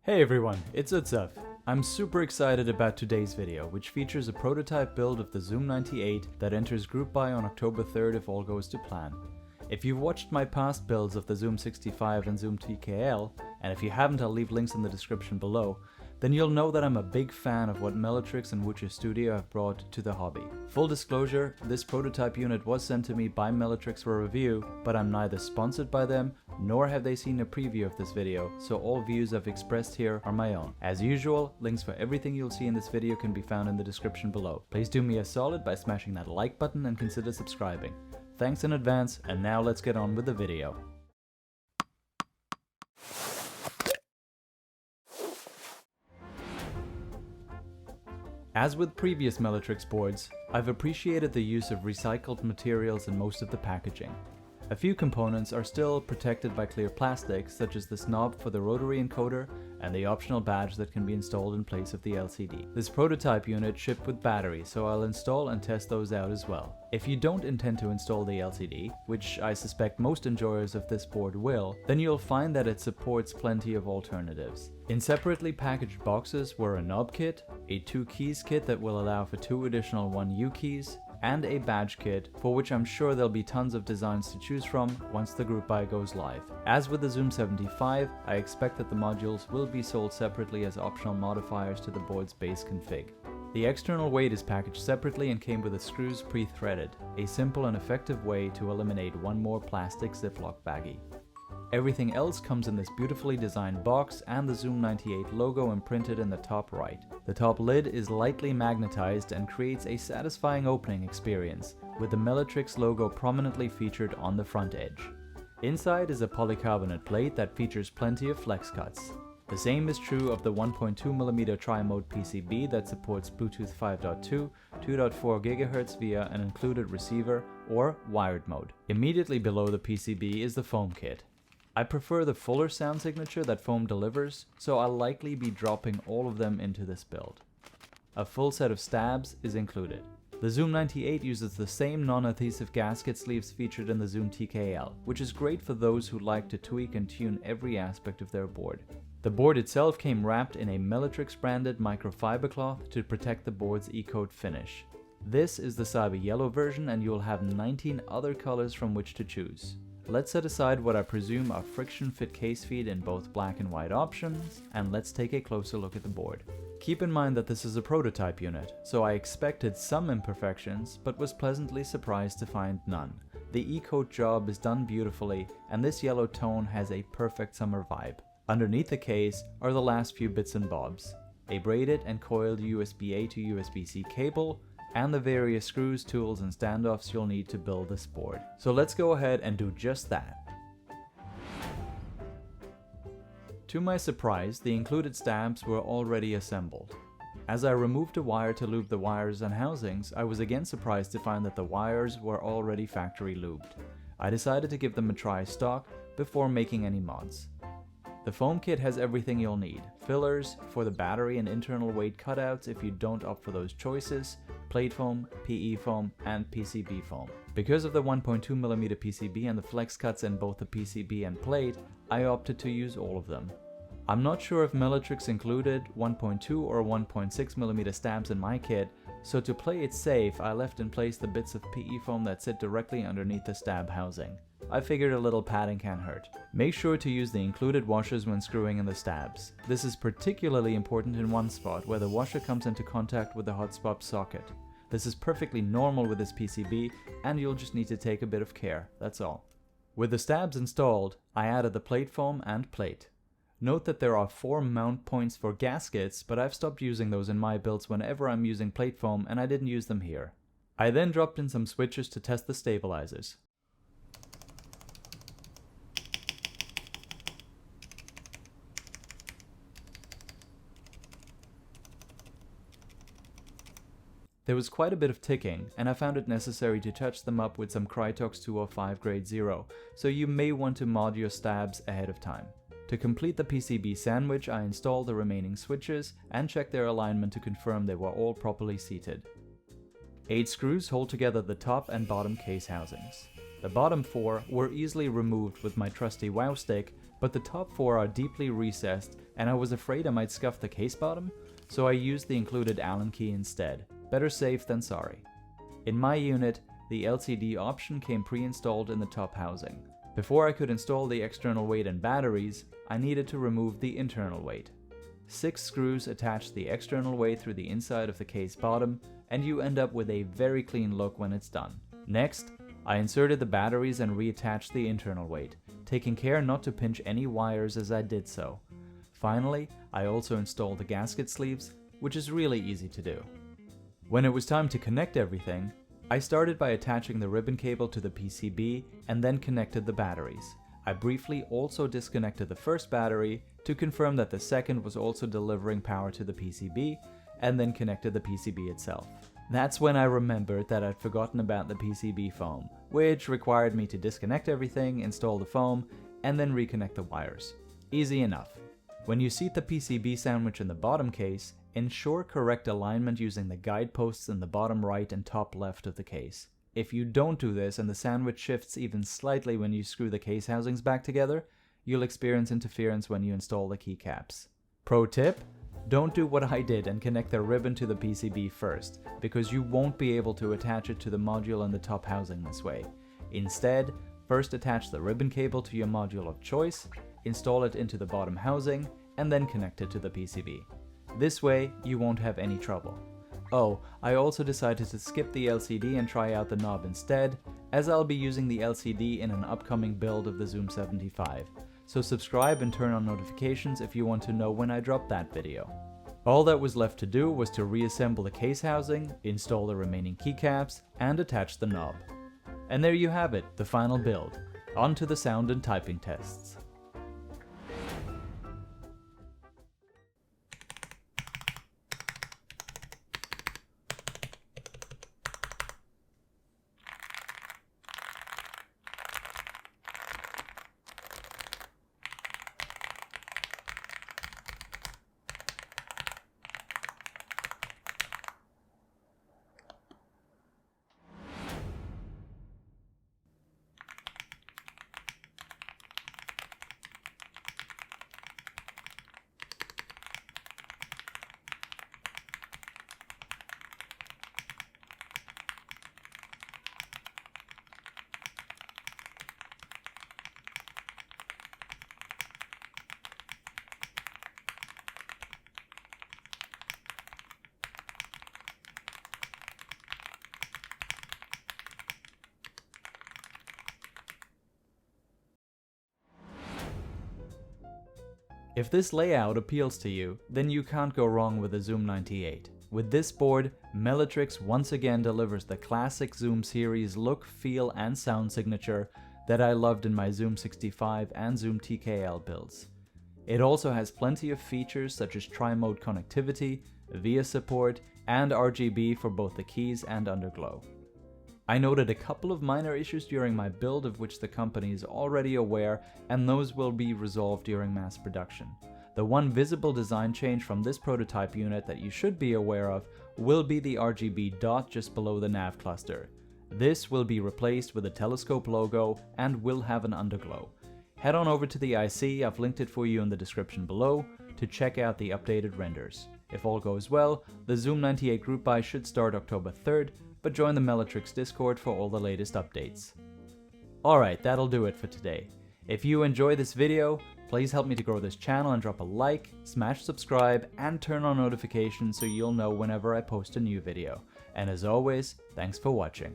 Hey everyone, it's Hotswap. I'm super excited about today's video, which features a prototype build of the Zoom98 that enters group buy on October 3rd if all goes to plan. If you've watched my past builds of the Zoom65 and Zoom TKL, and if you haven't, I'll leave links in the description below, then you'll know that I'm a big fan of what Meletrix and Witcher Studio have brought to the hobby. Full disclosure, this prototype unit was sent to me by Meletrix for review, but I'm neither sponsored by them, nor have they seen a preview of this video, so all views I've expressed here are my own. As usual, links for everything you'll see in this video can be found in the description below. Please do me a solid by smashing that like button and consider subscribing. Thanks in advance, and now let's get on with the video. As with previous Meletrix boards, I've appreciated the use of recycled materials in most of the packaging. A few components are still protected by clear plastic, such as this knob for the rotary encoder and the optional badge that can be installed in place of the LCD. This prototype unit shipped with batteries, so I'll install and test those out as well. If you don't intend to install the LCD, which I suspect most enjoyers of this board will, then you'll find that it supports plenty of alternatives. In separately packaged boxes were a knob kit, a 2 keys kit that will allow for 2 additional 1U keys, and a badge kit, for which I'm sure there'll be tons of designs to choose from once the group buy goes live. As with the Zoom75, I expect that the modules will be sold separately as optional modifiers to the board's base config. The external weight is packaged separately and came with the screws pre-threaded, a simple and effective way to eliminate one more plastic Ziploc baggie. Everything else comes in this beautifully designed box and the Zoom98 logo imprinted in the top right. The top lid is lightly magnetized and creates a satisfying opening experience, with the Meletrix logo prominently featured on the front edge. Inside is a polycarbonate plate that features plenty of flex cuts. The same is true of the 1.2mm tri-mode PCB that supports Bluetooth 5.2, 2.4 GHz via an included receiver or wired mode. Immediately below the PCB is the foam kit. I prefer the fuller sound signature that foam delivers, so I'll likely be dropping all of them into this build. A full set of stabs is included. The Zoom98 uses the same non-adhesive gasket sleeves featured in the Zoom TKL, which is great for those who like to tweak and tune every aspect of their board. The board itself came wrapped in a Meletrix branded microfiber cloth to protect the board's E-coat finish. This is the Cyber Yellow version, and you'll have 19 other colors from which to choose. Let's set aside what I presume are friction fit case feed in both black and white options, and let's take a closer look at the board. Keep in mind that this is a prototype unit, so I expected some imperfections, but was pleasantly surprised to find none. The E-coat job is done beautifully, and this yellow tone has a perfect summer vibe. Underneath the case are the last few bits and bobs: a braided and coiled USB-A to USB-C cable, and the various screws, tools, and standoffs you'll need to build this board. So let's go ahead and do just that. To my surprise, the included stabs were already assembled. As I removed a wire to lube the wires and housings, I was again surprised to find that the wires were already factory lubed. I decided to give them a try stock before making any mods. The foam kit has everything you'll need: fillers for the battery and internal weight cutouts if you don't opt for those choices, plate foam, PE foam, and PCB foam. Because of the 1.2mm PCB and the flex cuts in both the PCB and plate, I opted to use all of them. I'm not sure if Meletrix included 1.2 or 1.6mm stabs in my kit, so to play it safe, I left in place the bits of PE foam that sit directly underneath the stab housing. I figured a little padding can't hurt. Make sure to use the included washers when screwing in the stabs. This is particularly important in one spot where the washer comes into contact with the Hotswap socket. This is perfectly normal with this PCB, and you'll just need to take a bit of care, that's all. With the stabs installed, I added the plate foam and plate. Note that there are 4 mount points for gaskets, but I've stopped using those in my builds whenever I'm using plate foam, and I didn't use them here. I then dropped in some switches to test the stabilizers. There was quite a bit of ticking, and I found it necessary to touch them up with some Krytox 205 grade 0, so you may want to mod your stabs ahead of time. To complete the PCB sandwich, I installed the remaining switches and checked their alignment to confirm they were all properly seated. 8 screws hold together the top and bottom case housings. The bottom 4 were easily removed with my trusty wow stick, but the top 4 are deeply recessed and I was afraid I might scuff the case bottom, so I used the included Allen key instead. Better safe than sorry. In my unit, the LCD option came pre-installed in the top housing. Before I could install the external weight and batteries, I needed to remove the internal weight. 6 screws attach the external weight through the inside of the case bottom, and you end up with a very clean look when it's done. Next, I inserted the batteries and reattached the internal weight, taking care not to pinch any wires as I did so. Finally, I also installed the gasket sleeves, which is really easy to do. When it was time to connect everything, I started by attaching the ribbon cable to the PCB and then connected the batteries. I briefly also disconnected the first battery to confirm that the second was also delivering power to the PCB, and then connected the PCB itself. That's when I remembered that I'd forgotten about the PCB foam, which required me to disconnect everything, install the foam, and then reconnect the wires. Easy enough. When you seat the PCB sandwich in the bottom case, ensure correct alignment using the guideposts in the bottom right and top left of the case. If you don't do this and the sandwich shifts even slightly when you screw the case housings back together, you'll experience interference when you install the keycaps. Pro tip: don't do what I did and connect the ribbon to the PCB first, because you won't be able to attach it to the module in the top housing this way. Instead, first attach the ribbon cable to your module of choice, install it into the bottom housing, and then connect it to the PCB. This way, you won't have any trouble. Oh, I also decided to skip the LCD and try out the knob instead, as I'll be using the LCD in an upcoming build of the Zoom75. So subscribe and turn on notifications if you want to know when I drop that video. All that was left to do was to reassemble the case housing, install the remaining keycaps, and attach the knob. And there you have it, the final build. On to the sound and typing tests. If this layout appeals to you, then you can't go wrong with the Zoom98. With this board, Meletrix once again delivers the classic Zoom series look, feel, and sound signature that I loved in my Zoom65 and Zoom TKL builds. It also has plenty of features such as tri-mode connectivity, VIA support, and RGB for both the keys and underglow. I noted a couple of minor issues during my build of which the company is already aware, and those will be resolved during mass production. The one visible design change from this prototype unit that you should be aware of will be the RGB dot just below the nav cluster. This will be replaced with a telescope logo and will have an underglow. Head on over to the IC, I've linked it for you in the description below, to check out the updated renders. If all goes well, the Zoom98 group buy should start October 3rd, but join the Meletrix Discord for all the latest updates. Alright, that'll do it for today. If you enjoy this video, please help me to grow this channel and drop a like, smash subscribe, and turn on notifications so you'll know whenever I post a new video. And as always, thanks for watching.